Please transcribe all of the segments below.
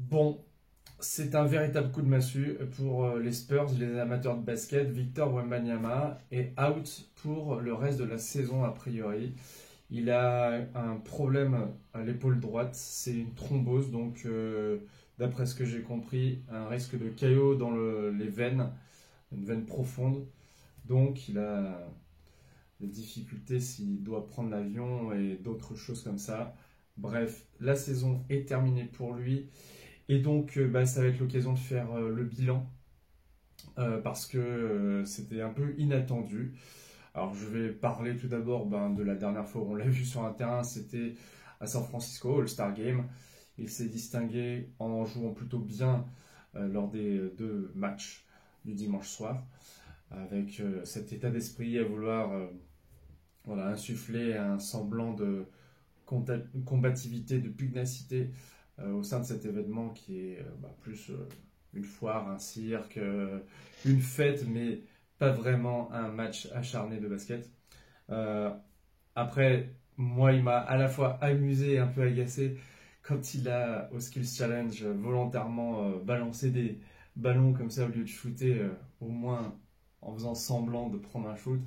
Bon, c'est un véritable coup de massue pour les Spurs, les amateurs de basket. Victor Wembanyama est out pour le reste de la saison a priori. Il a un problème à l'épaule droite, c'est une thrombose, donc d'après ce que j'ai compris, un risque de caillot dans les veines, une veine profonde. Donc il a des difficultés s'il doit prendre l'avion et d'autres choses comme ça. Bref, la saison est terminée pour lui. Et donc, ça va être l'occasion de faire le bilan parce que c'était un peu inattendu. Alors, je vais parler tout d'abord de la dernière fois où on l'a vu sur un terrain, c'était à San Francisco, All-Star Game. Il s'est distingué en jouant plutôt bien lors des deux matchs du dimanche soir, avec cet état d'esprit à vouloir voilà, insuffler un semblant de combativité, de pugnacité au sein de cet événement qui est plus une foire, un cirque, une fête, mais pas vraiment un match acharné de basket. Euh, Après, moi, il m'a à la fois amusé et un peu agacé quand il a, au Skills Challenge, volontairement balancé des ballons comme ça au lieu de shooter, au moins en faisant semblant de prendre un shoot,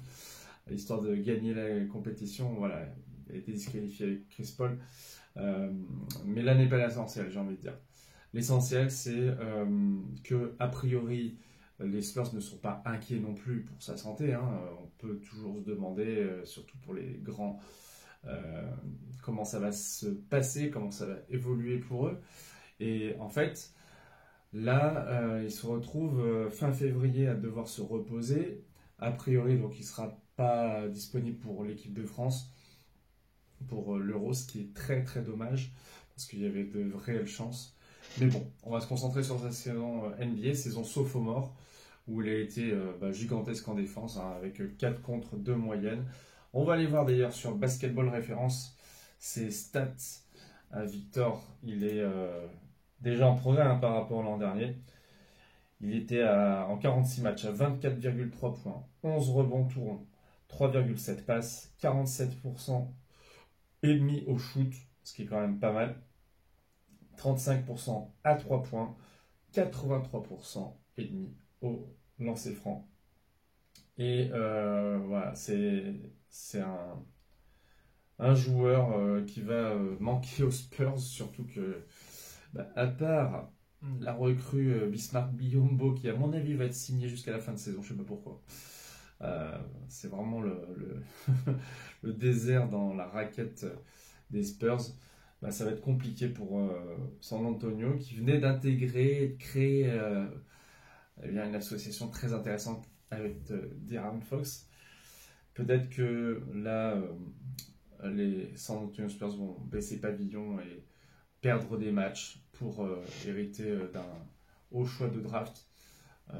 histoire de gagner la compétition. Voilà, il a été disqualifié avec Chris Paul. Euh, mais là n'est pas l'essentiel, j'ai envie de dire. L'essentiel, c'est que, a priori, les Spurs ne sont pas inquiets non plus pour sa santé, hein. On peut toujours se demander, surtout pour les grands, euh, comment ça va se passer, comment ça va évoluer pour eux. Et en fait, là, ils se retrouvent fin février à devoir se reposer. A priori, donc, il ne sera pas disponible pour l'équipe de France pour l'Euro, ce qui est très très dommage parce qu'il y avait de réelles chances. Mais bon, on va se concentrer sur sa saison NBA, saison sophomore, où il a été gigantesque en défense, hein, avec 4 contre 2 moyenne. On va aller voir d'ailleurs sur Basketball Référence ses stats. Victor, il est déjà en progrès, hein, par rapport à l'an dernier. Il était en 46 matchs à 24,3 points, 11 rebonds tout rond, 3,7 passes, 47% et demi au shoot, ce qui est quand même pas mal. 35% à 3 points, 83% et demi au lancer franc. Et voilà, c'est un joueur qui va manquer aux Spurs, surtout que, à part la recrue Bismarck Biyombo, qui à mon avis va être signé jusqu'à la fin de saison, je sais pas pourquoi. C'est vraiment le désert dans la raquette des Spurs. Ça va être compliqué pour San Antonio qui venait d'intégrer et de créer une association très intéressante avec De'Aaron Fox. Peut-être que là, les San Antonio Spurs vont baisser pavillon et perdre des matchs pour hériter d'un haut choix de draft. Euh,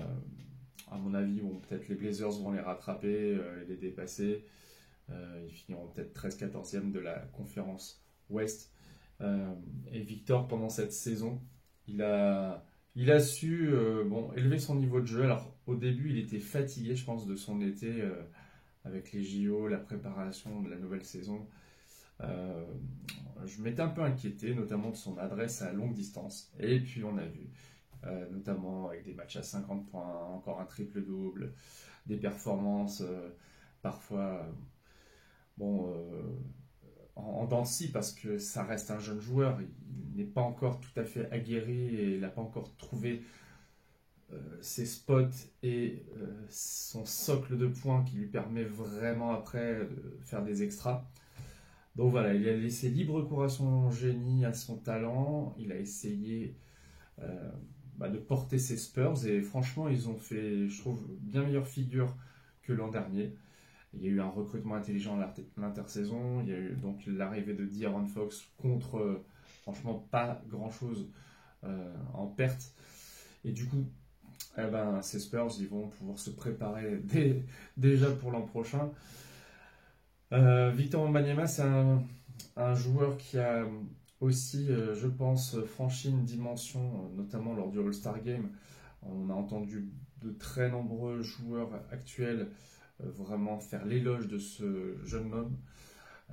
à mon avis, peut-être les Blazers vont les rattraper et les dépasser. Ils finiront peut-être 13-14e de la conférence Ouest. Et Victor, pendant cette saison, il a su élever son niveau de jeu. Alors, au début, il était fatigué, je pense, de son été avec les JO, la préparation de la nouvelle saison. Euh, je m'étais un peu inquiété, notamment de son adresse à longue distance. Et puis, on a vu, notamment avec des matchs à 50 points, encore un triple-double, des performances parfois bon, en dents de scie parce que ça reste un jeune joueur. Il n'est pas encore tout à fait aguerri et il n'a pas encore trouvé ses spots et son socle de points qui lui permet vraiment après de faire des extras. Donc voilà, il a laissé libre cours à son génie, à son talent. Il a essayé de porter ses Spurs et franchement, ils ont fait, je trouve, bien meilleure figure que l'an dernier. Il y a eu un recrutement intelligent à l'intersaison. Il y a eu donc l'arrivée de De'Aaron Fox contre, franchement, pas grand-chose en perte. Et du coup, ces Spurs, ils vont pouvoir se préparer déjà pour l'an prochain. Victor Wembanyama, c'est un joueur qui a aussi, je pense, franchi une dimension, notamment lors du All-Star Game. On a entendu de très nombreux joueurs actuels vraiment faire l'éloge de ce jeune homme.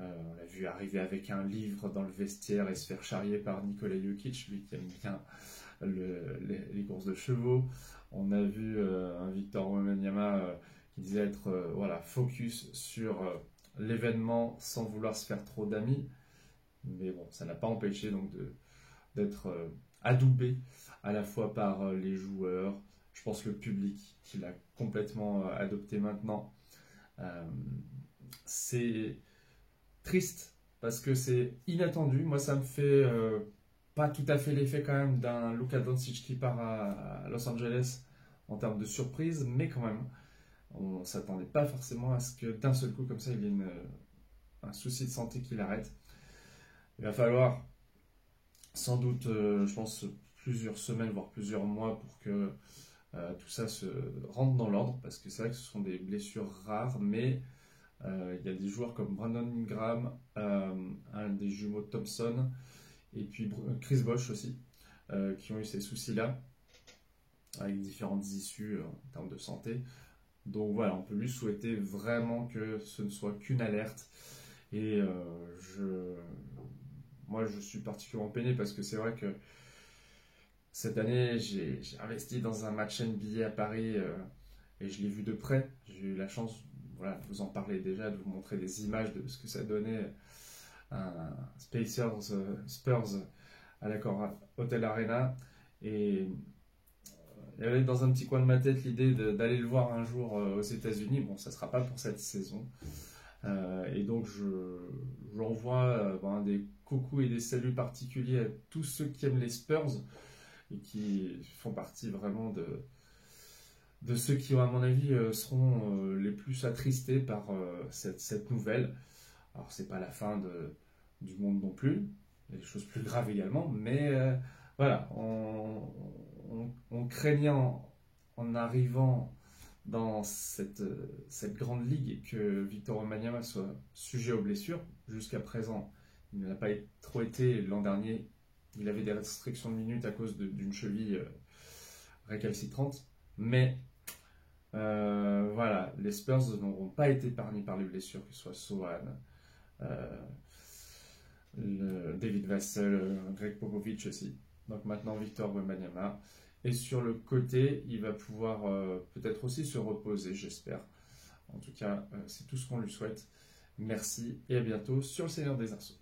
On l'a vu arriver avec un livre dans le vestiaire et se faire charrier par Nikola Jokic, lui qui aime bien les courses de chevaux. On a vu un Victor Wembanyama qui disait être voilà, focus sur l'événement sans vouloir se faire trop d'amis. Mais bon, ça n'a pas empêché donc d'être adoubé à la fois par les joueurs, je pense le public qui l'a complètement adopté maintenant. C'est triste parce que c'est inattendu. Moi, ça me fait pas tout à fait l'effet quand même d'un Luka Doncic qui part à Los Angeles en termes de surprise, mais quand même, on s'attendait pas forcément à ce que d'un seul coup comme ça, il y ait un souci de santé qui l'arrête. Il va falloir sans doute, je pense, plusieurs semaines, voire plusieurs mois pour que tout ça se rentre dans l'ordre, parce que c'est vrai que ce sont des blessures rares, mais il y a des joueurs comme Brandon Ingram, un des jumeaux Thompson, et puis Chris Bosh aussi, qui ont eu ces soucis-là, avec différentes issues en termes de santé. Donc voilà, on peut lui souhaiter vraiment que ce ne soit qu'une alerte. Et moi, je suis particulièrement peiné parce que c'est vrai que cette année, j'ai investi dans un match NBA à Paris et je l'ai vu de près. J'ai eu la chance voilà, de vous en parler déjà, de vous montrer des images de ce que ça donnait un Spurs à l'Accor Hotel Arena. Et il y avait dans un petit coin de ma tête l'idée d'aller le voir un jour aux États-Unis. Bon, ça ne sera pas pour cette saison. Et donc, j'envoie des coucous et des saluts particuliers à tous ceux qui aiment les Spurs et qui font partie vraiment de ceux qui, à mon avis, seront les plus attristés par cette nouvelle. Alors, c'est pas la fin du monde non plus, il y a des choses plus graves également, mais voilà, on craignait en arrivant dans cette grande ligue que Victor Wembanyama soit sujet aux blessures. Jusqu'à présent, il n'a pas trop été. L'an dernier, il avait des restrictions de minutes à cause d'une cheville récalcitrante. Mais voilà, les Spurs n'auront pas été épargnés par les blessures, que ce soit Sohan, David Vassell, Greg Popovich aussi. Donc maintenant, Victor Wembanyama. Et sur le côté, il va pouvoir peut-être aussi se reposer, j'espère. En tout cas, c'est tout ce qu'on lui souhaite. Merci et à bientôt sur le Seigneur des Arceaux.